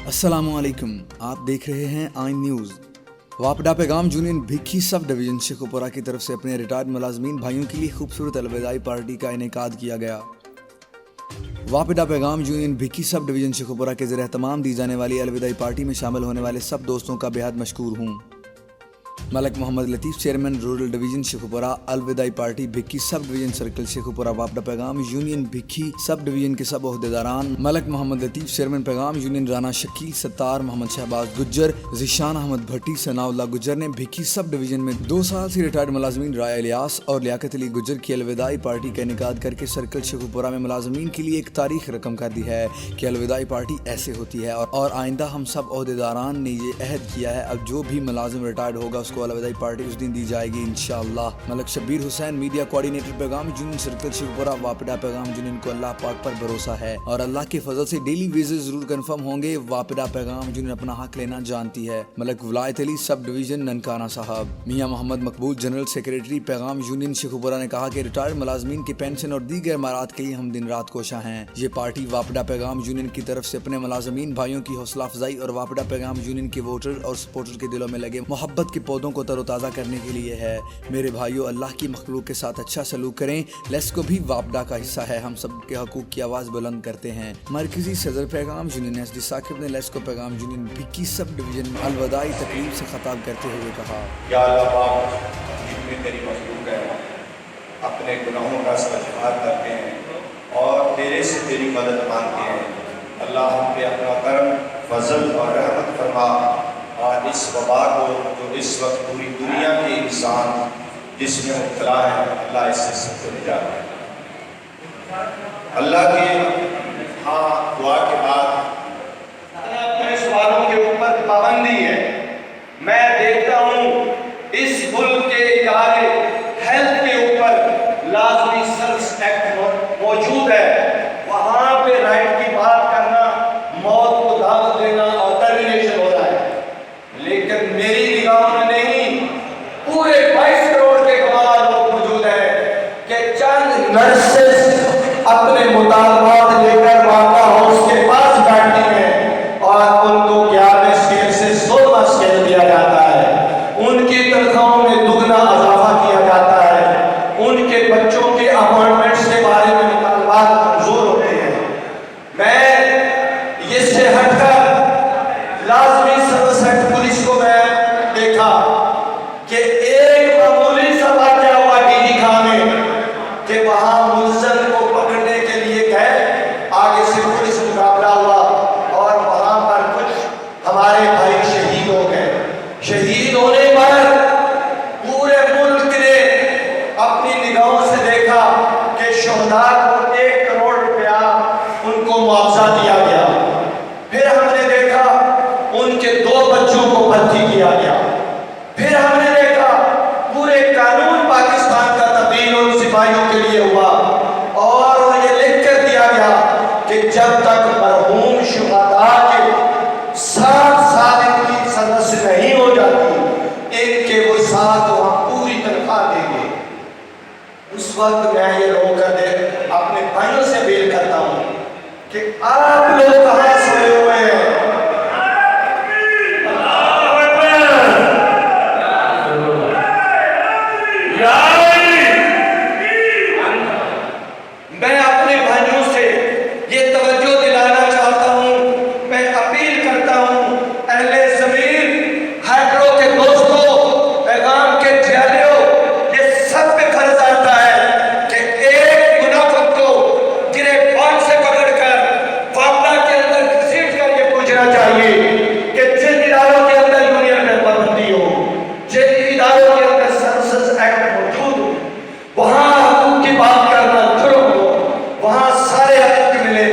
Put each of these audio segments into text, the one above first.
अस्सलामुअलैकुम, आप देख रहे हैं आइन न्यूज़। वापडा पैगाम यूनियन भिक्खी सब डिवीज़न शेखुपुरा की तरफ से अपने रिटायर्ड मुलाजमीन भाइयों के लिए खूबसूरत अलविदाई पार्टी का इनेकाद किया गया। वापडा पैगाम यूनियन भिक्खी सब डिवीज़न शेखुपुरा के ज़रिए तमाम दी जाने वाली अलविदाई पार्टी में शामिल होने वाले सब दोस्तों का बेहद मशकूर हूँ। Malak Muhammad Latif chairman rural division Sheikhupura, अलविदाई party Bhikhi sub division circle Sheikhupura, वापडा पैगाम यूनियन भिक्खी सब डिवीज़न के सब ओहदेदारान, मलक मोहम्मद लतीफ़ चेयरमैन पैगाम यूनियन, राना शकील सत्तार, मोहम्मद शहबाज गुज्जर, ज़ीशान अहमद भट्टी, सनाउल्लाह गुज्जर ने भिक्खी सब डिवीज़न में 2 साल से रिटायर्ड मुलाजमीन राय इलियास और लियाकत अली गुज्जर की अलविदाई पार्टी का इनेकाद करके सर्कल शेखुपुरा में मुलाजमीन के लिए एक तारीख रकम कर दी है कि अलविदाई पार्टी ऐसे होती है और आइंदा हम सब ओहदेदारान ने ये अहद किया है, अब जो भी मुलाजिम रिटायर्ड होगा उसको अलविदाई पार्टी उस दिन दी जाएगी इंशाअल्लाह। मलक शब्बीर हुसैन, मीडिया कोऑर्डिनेटर पैगाम यूनियन सर्कल शेखुपुरा, वापडा पैगाम यूनियन को अल्लाह पाक पर भरोसा है और अल्लाह के फजल से डेली वेजेस जरूर कंफर्म होंगे। वापडा पैगाम यूनियन अपना हक लेना जानती है। मलक विलायत अली सब डिवीजन ननकाना साहब, मियां मोहम्मद मकबूल जनरल सेक्रेटरी पैगाम यूनियन शेखुपुरा ने कहा कि रिटायर्ड मुलाजमीन की पेंशन और दीगर मारात के लिए हम दिन रात कोशा हैं। ये पार्टी वापडा पैगाम यूनियन की तरफ से अपने मुलाजमीन भाइयों की हौसला अफजाई और वापडा पैगाम यूनियन के वोटर और सपोर्टर के दिलों में लगे मोहब्बत के पौधों को तरोताज़ा करने के लिए है। मेरे भाइयों, अल्लाह की मखलूक के साथ अच्छा सलूक करें। लेस्को भी वापडा का हिस्सा है, हम सब के हकूक की आवाज़ बुलंद करते हैं। मरकजी सदर पैगाम यूनियन एसडी साकिब ने लेस्को पैगाम यूनियन भिक्खी सब डिवीजन में अलविदाई तकरीब से खिताब करते हुए कहा, या अल्लाह पाक, जितने तेरी मखलूक है अपने गुनाहों का इस्तिग़फ़ार करते हैं और तेरे से तेरी मदद मांगते हैं। अल्लाह हम पे अपना करम, फजल और रहमत फरमा और इस वबा को जो इस वक्त पूरी दुनिया के इंसान जिसमें मुब्तला है, अल्लाह इससे सबको निजात दे। अल्लाह के दुआ के बाद अपने सवालों के ऊपर पाबंदी है। मैं देखता हूँ इस मुल्क के इदारे हेल्थ के ऊपर लाजमी सर्विस एक्ट मौजूद है, वहाँ पे राइट की बात करना, मौत को दावत देना और टर्मिनेशन हो रहा है। लेकिन मेरी निगाहों में नहीं, पूरे 22 करोड़ के गवाह लोग मौजूद हैं कि चंद नर्सेस अपने मुतालबात लेकर माता हाउस के पास बैठती हैं और उनको 11वें स्केल से 16वां स्केल दिया जाता है। उनकी तनख्वाहों में दुगना इजाफा किया जाता है। उनके बच्चों के अपॉइंटमेंट्स के बारे में मुतालबात मंजूर होते हैं। मैं इससे हटकर लाजमी सर्विस एक्ट पुलिस को मैं देखा कि एक मामूली सा वाक़या हुआ डीजी खां में कि वहाँ मुलज़िम को पकड़ने के लिए गए, आगे से पुलिस मुकाबला हुआ और वहाँ पर कुछ हमारे भाई शहीद हो गए। शहीद होने पर पूरे मुल्क ने अपनी निगाहों से देखा कि शुहदा को 1 करोड़ रुपया उनको मुआवजा दिया गया। फिर हमने देखा उनके 2 बच्चों को भर्ती किया गया। फिर हमने देखा पूरे कानून पाकिस्तान का तब्दील उन सिपाहियों के लिए हुआ और ये लिख कर दिया गया कि जब तक मरहूम शुहदा के 7 साल की सदस्य नहीं हो जाती, इनके वो साथ वहाँ पूरी तनख्वाह देंगे। उस वक्त मैं ये रो कर अपने भाइयों से अपील करता हूँ कि आप लोग कहाँ सोए हुए हैं? मैं अपने भाइयों से ये तवज्जो दिलाना चाहता हूँ, मैं अपील करता हूँ, अहले ज़मीर, हाइड्रो के दोस्तों, पैगाम के जालियों, ये सब पे फर्ज आता है कि एक मुनाफिक को गिरफ्तार से पकड़कर वापडा के अंदर घसीट कर ये पूछना चाहिए कि जिन इदारों के अंदर यूनियन में पाबंदी हो, जिन इदारों के अंदर सर्विसेज एक्ट मौजूद हो, वहाँ हकूक की बात करना जुर्म हो, वहाँ सारे हकूक मिले।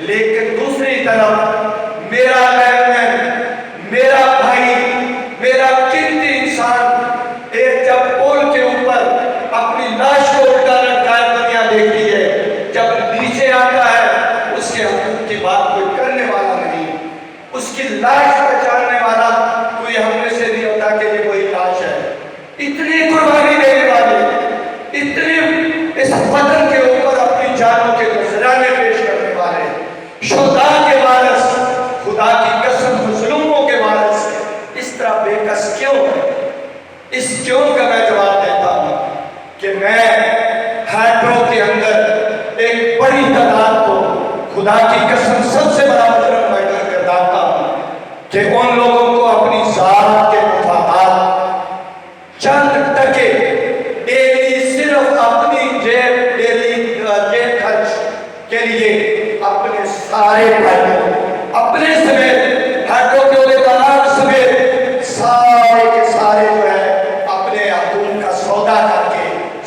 लेकिन दूसरी तरफ मेरा लैंडमैन, मेरा भाई, मेरा कीमती इंसान एक जब पुल के ऊपर अपनी लाश को उल्टा लटकाए दुनिया देखती है, जब नीचे आता है उसके हकूक की बात कोई करने वाला नहीं, उसकी लाश पहचानने वाला कोई हमने से नहीं होता कि ये कोई लाश है। इतनी कुर्बानी देने वाले, इतनी इस वतन के ऊपर अपनी जानों के नजराने पेश करने वाले शुहदा के वारिस, खुदा की کہ ان لوگوں کو اپنی ذات کے مفادات چند ٹکے ڈیلی صرف اپنی جیب خرچ کے لیے اپنے سارے بھائیوں اپنے سمیت ہڈوں کے عہدیدار سمیت سارے کے سارے جو ہے اپنے خون کا سودا کر کے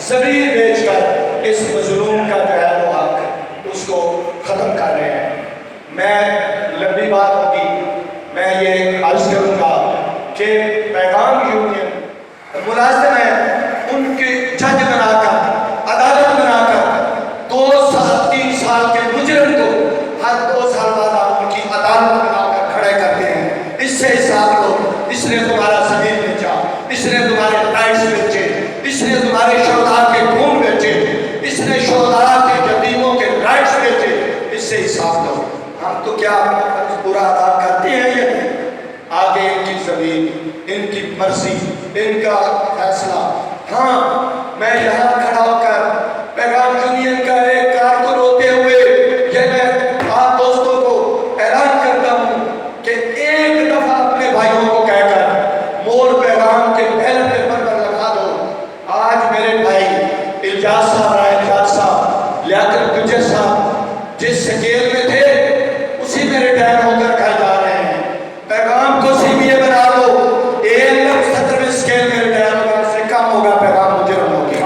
زمین بیچ کر اس مظلوم کا جو ہے وہ حق اس کو ختم کر رہے ہیں. میں لمبی بات ہوگی، میں یہ عرض کروں گا کہ پیغام یونین ملازم ہیں، ان کے جج بنا کر عدالت بنا کر 2 سال 3 سال کے مجرم کو ہر 2 سال بعد آپ ان کی عدالت بنا کر کھڑے کرتے ہیں. اس سے حساب لو، اس نے تمہارا زمین بیچا، اس نے تمہارے رائٹس بیچے، اس نے تمہارے شہداء کے خون بیچے، اس نے شہداء کے یتیموں کے رائٹس بیچے. اس سے حساب لو. ہم تو کیا پورا ادا کرتے ہیں یا نہیں؟ آگے ان کی زمین، ان کی مرضی، ان کا فیصلہ. ہاں میں یہاں کھڑا ہو کر پیغام یونین کا ایک کارکن ہوتے ہوئے یہ میں آپ دوستوں کو اعلان کرتا ہوں کہ ایک دفعہ اپنے بھائیوں کو کہہ کر مور پیغام کے بیلٹ پیپر پر لگا دو. آج میرے بھائی الیاس صاحب، رائے صاحب، لیاقت گجر صاحب جس سکیل میں تھے اسی میں ریٹائر ہو کر گھر جا رہے ہیں. پیغام کو سی بی اے بنا دو، 1,70 سکیل میں ریٹائر ہوگا، اس سے کم ہوگا پیغام مجرم ہو گیا.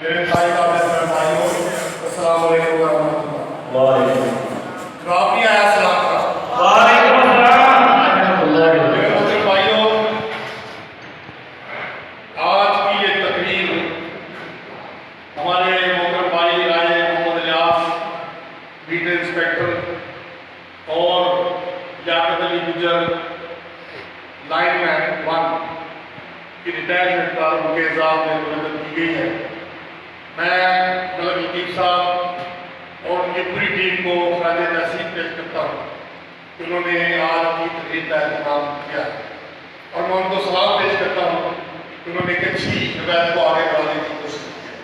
میرے بھائی کا بھائیوں السلام علیکم ورحمۃ اللہ. وعلیکم جواب نہیں آیا سلام کا. وعلیکم السلام. میرے مسلم بھائیوں، آج کی یہ تقریر ہمارے محترم بھائی رائے محمد الیاس بیٹ انسپیکٹر اور لیاقت علی گجر لائن مین 1 کی ریٹائرمنٹ پر ان کے اعزاز میں منعقد کی گئی ہے. میں ملک لطیف صاحب اور ان کی پوری ٹیم کو خراج تحسین پیش کرتا ہوں کہ انہوں نے آج کی تقریب کا اہتمام کیا ہے، اور میں ان کو سلام پیش کرتا ہوں کہ انہوں نے ایک اچھی روایت کو آگے بڑھانے کی کوشش کی ہے.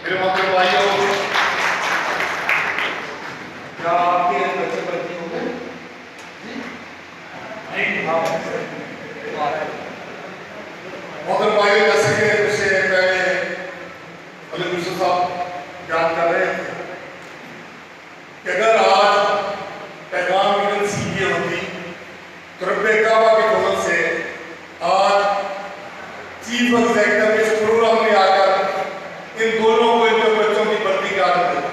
میرے محترم بھائیوں، کیا آپ کے بچے بچی ہو گئے؟ نہیں. محترم بھائیوں، جیسے کہ اس سے پہلے علی یوسف صاحب یاد کر رہے تھے کہ اگر آج پیغام یونین سی بی اے ہوتی تو رب کعبہ کے فضل سے آج چیف ایگزیکٹو کے اس پروگرام میں آ کر ان دونوں کو ان کے بچوں کی بھرتی کا آدر دیتا.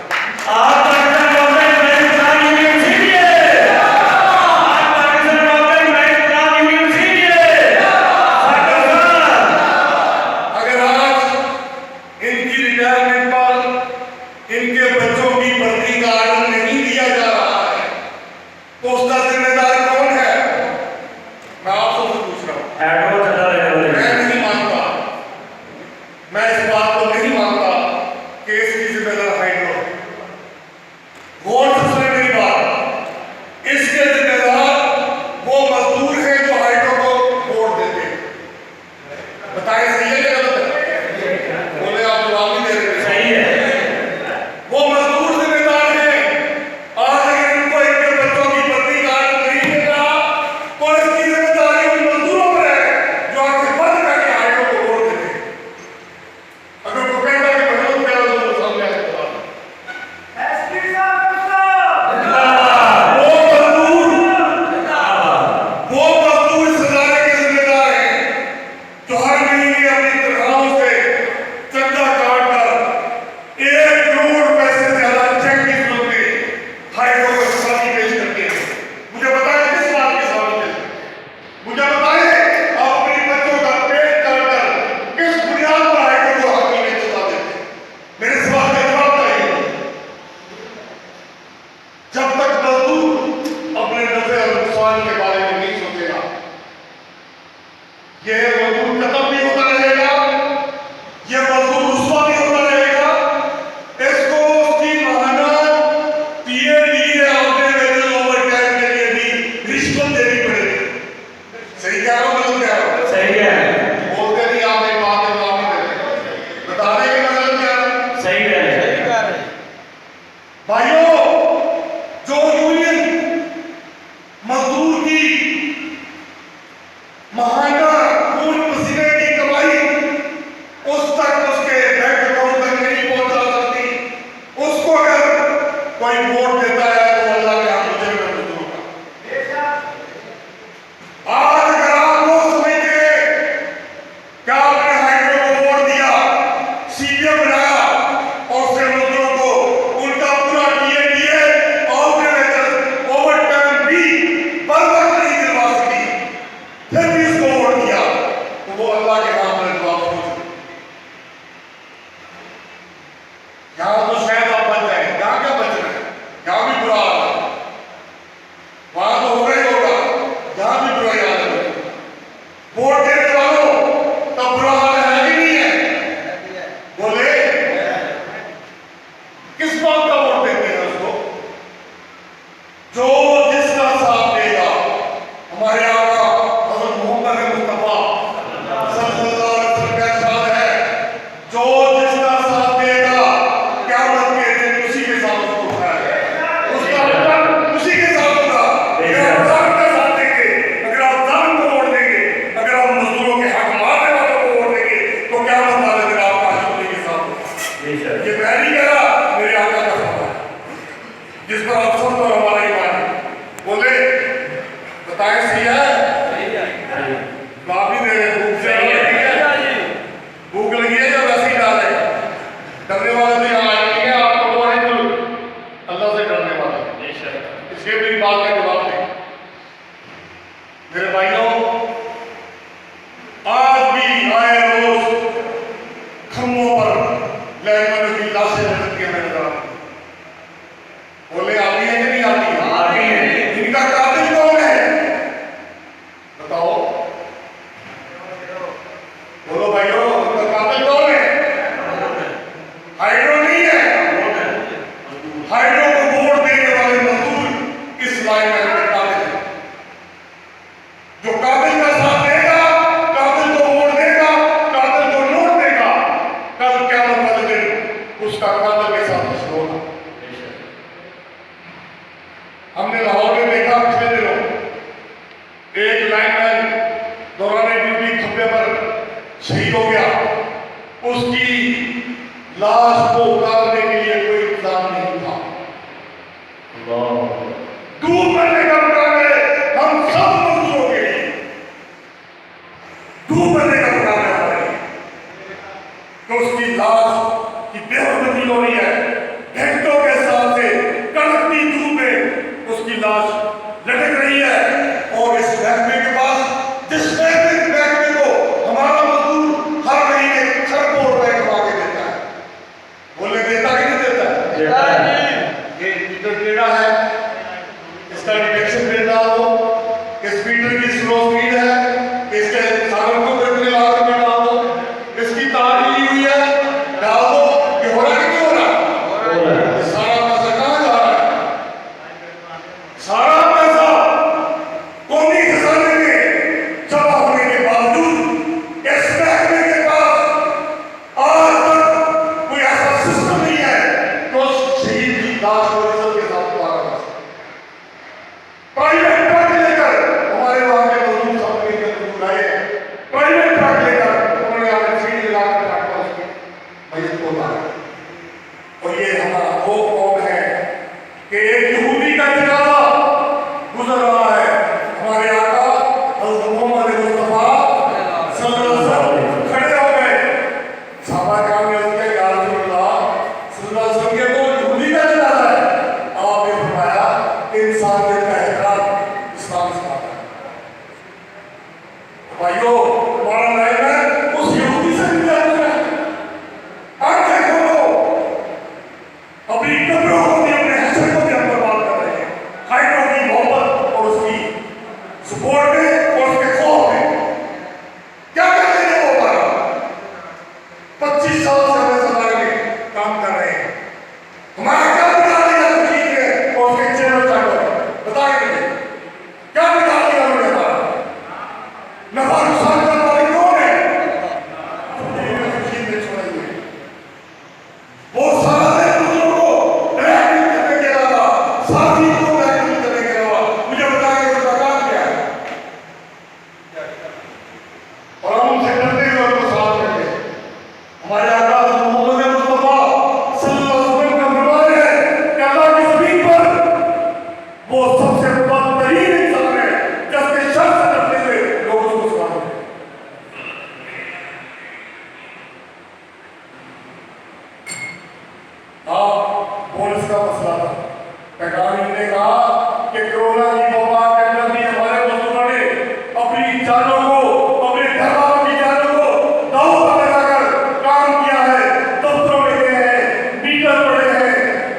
खम्भों पर लहमन की लाशें लटकी हमें नजर आती हैं। बोले आती है कि नहीं आती है? आती है। इनका कातिल कौन है बताओ, बोलो भाइयों, इनका कातिल कौन है? हाइड्रो नहीं है। हाइड्रो को वोट देने वाले मजदूर इस लाइन में कातिल है। जो कातिल का साथ देगा, कातिल को वोट देगा, कातिल को नोट देगा, कल क़यामत वाले दिन उसका कातिल के साथ हश्र होगा। हमने लाहौर में देखा पिछले दिनों एक लाइनमैन दौरान ड्यूटी खंभे पर शहीद हो गया। उसकी लाश को उतारने के लिए कोई इंतजाम नहीं था। दूर मरने का प्लान है हम सब मजदूरों के लिए, दूर मरने का प्लान है हमारे, तो उसकी लाश की बेहरमती हो रही है। घंटों के साथ से कड़कती धूप में उसकी लाश लटक रही है। और इस महकमे के पास, जिस महकमे को हमारा मजदूर हर महीने खरबों रुपए कमा के देता है, बोले देता कि नहीं देता है? ये मीटर टेढ़ा है, इसका डिटेक्शन दे रहा हो, इस मीटर की स्लो स्पीड है, इसके साधन को कितने लाख में डाल दो, इसकी तार हिली हुई है, डाल दो। ये हो रहा है कि नहीं हो रहा? ये सारा पैसा कहाँ जा रहा है? सारा पैसा कौमी खजाने में जमा होने के बावजूद इस महकमे के पास आज तक कोई ऐसा सिस्टम नहीं है तो शहीद की लाश को इज्जत के साथ उतारा जा सके। प्राइवेट ट्रक लेकर हमारे वहां के मजदूर सामने के मजदूर आए, प्राइवेट ट्रक लेकर उन्होंने आगे सीढ़ी लगाकर ट्रक पर उसकी मैयत को उतारा। और ये हमारा वो कौम है कि एक यहूदी का जनाजा गुजर रहा है, हमारे आका हज़रत मोहम्मद मुस्तफा सल्लल्लाहु अलैहि वसल्लम खड़े हो गए। सहाबा किराम ने उसके या रसूलल्लाह सल्लल्लाहु अलैहि वसल्लम के तो यहूदी का जनाजा है। आपने फरमाया इंसानियत का एहतराम इस्लाम सिखाता है। भाइयों, हमारा लाइन है उस यहूदी से भी ज्यादा है। आंखें खोलो, अपनी कब्रों को भी, अपने हश्र को भी हम बर्बाद कर रहे हैं। हाइड्रो की मोहब्बत और उसकी सपोर्ट में और उसके खौफ में क्या करते हैं वो हमारा 25 साल से हमें समाज में काम कर रहे हैं। हमारा क्या बिगाड़ दिया तकलीफ है और उसके चेहरे चाहते बताएं मुझे क्या बिगाड़ दिया उन्होंने हमारा? नफा नुकसान करने वाले कौन है? वो सारा दिन दूसरों को ट्रैक करने के अलावा, साथी को ट्रैक करने के अलावा मुझे बताएं उसका काम क्या है? और हम उनसे डरते हुए उनको सवाल करते हैं। हमारे आका मोहम्मद मुस्तफा सल्लल्लाहु अलैहि वसल्लम का फरमान है कि अल्लाह की ज़मीन पर वो सबसे बदतरीन इंसान है जिसके शर से डरते हुए लोग उसको सवाल करते हैं। पुलिस का मसला था, पैगामी ने कहा कि कोरोना की वबा के अंदर भी हमारे मजदूरों ने अपनी जानों को, अपने घर वालों की जानों को दांव पर लगाकर काम किया है। दफ्तरों में गए हैं, मीटर पड़े हैं,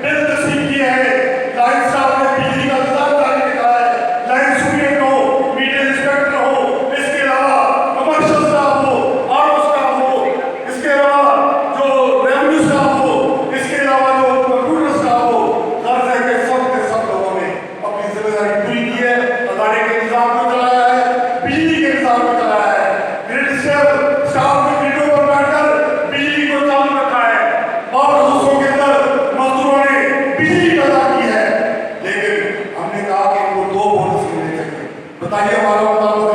बिल तस्लीम किए हैं, लाइन साहब ने बिजली का निजाम जारी रखा है, लाइन सुपरिटेंडेंट हो, मीटर इंस्पेक्टर हो, इसके अलावा कमर्शियल स्टाफ हो, आरओ स्टाफ हो, इसके अलावा जो रेवेन्यू स्टाफ हो, इसके अलावा जो कंप्यूटर स्टाफ हो, हर जगह के सब लोगों ने अपनी जिम्मेदारी पूरी की है। अदारे के निजाम को चलाया है, बिजली के निजाम को चलाया है, ग्रिड से स्टाफ ने ग्रिडों पर बैठकर बिजली को चालू रखा है। और हाउसों के अंदर मजदूरों ने बिजली पैदा की है। लेकिन हमने कहा कि इनको 2 बोनस मिलने चाहिए। बताइए हमारा मुताबिक